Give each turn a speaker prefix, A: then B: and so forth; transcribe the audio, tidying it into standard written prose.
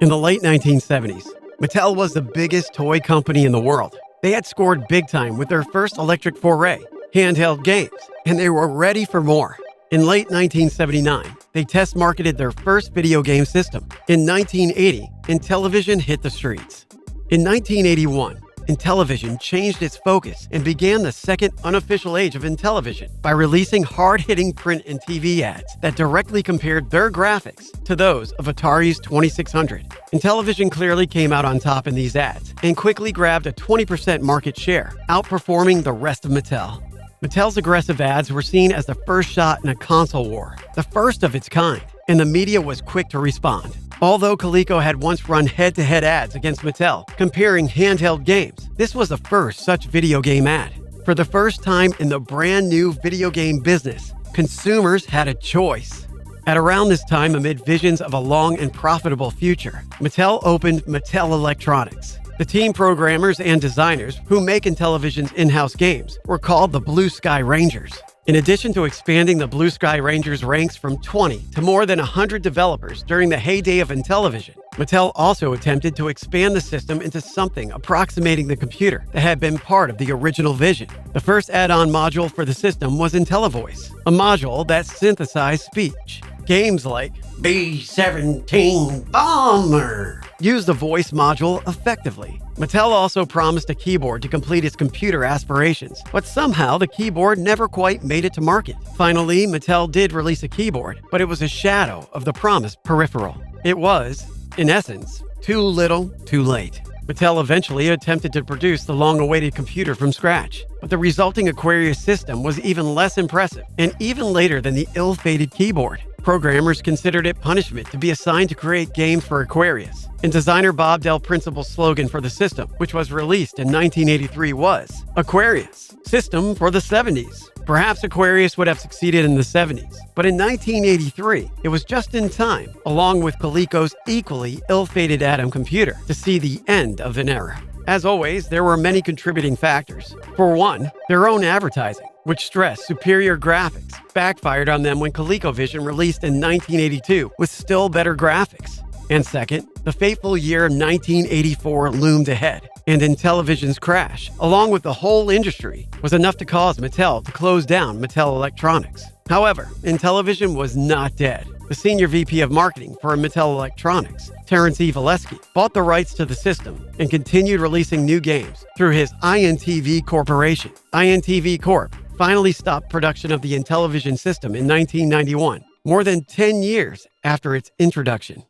A: In the late 1970s, Mattel was the biggest toy company in the world. They had scored big time with their first electric foray, handheld games, and they were ready for more. In late 1979, they test marketed their first video game system. In 1980, Intellivision hit the streets. In 1981, Intellivision changed its focus and began the second unofficial age of Intellivision by releasing hard-hitting print and TV ads that directly compared their graphics to those of Atari's 2600. Intellivision clearly came out on top in these ads and quickly grabbed a 20% market share, outperforming the rest of Mattel. Mattel's aggressive ads were seen as the first shot in a console war, the first of its kind, and the media was quick to respond. Although Coleco had once run head-to-head ads against Mattel, comparing handheld games, this was the first such video game ad. For the first time in the brand new video game business, consumers had a choice. At around this time, amid visions of a long and profitable future, Mattel opened Mattel Electronics. The team programmers and designers who make Intellivision's in-house games were called the Blue Sky Rangers. In addition to expanding the Blue Sky Rangers ranks from 20 to more than 100 developers during the heyday of Intellivision, Mattel also attempted to expand the system into something approximating the computer that had been part of the original vision. The first add-on module for the system was IntelliVoice, a module that synthesized speech. Games like B-17 Bomber used the voice module effectively. Mattel also promised a keyboard to complete its computer aspirations, but somehow the keyboard never quite made it to market. Finally, Mattel did release a keyboard, but it was a shadow of the promised peripheral. It was, in essence, too little, too late. Mattel eventually attempted to produce the long-awaited computer from scratch, but the resulting Aquarius system was even less impressive and even later than the ill-fated keyboard. Programmers considered it punishment to be assigned to create games for Aquarius, and designer Bob Del Principal's slogan for the system, which was released in 1983, was Aquarius, system for the 70s. Perhaps Aquarius would have succeeded in the 70s, but in 1983, it was just in time, along with Coleco's equally ill-fated Atom computer, to see the end of an era. As always, there were many contributing factors. For one, their own advertising, which stressed superior graphics, backfired on them when ColecoVision released in 1982 with still better graphics. And second, the fateful year 1984 loomed ahead, and Intellivision's crash, along with the whole industry, was enough to cause Mattel to close down Mattel Electronics. However, Intellivision was not dead. The senior VP of marketing for Mattel Electronics, Terence E. Valesky, bought the rights to the system and continued releasing new games through his INTV Corporation. INTV Corp. finally stopped production of the Intellivision system in 1991, more than 10 years after its introduction.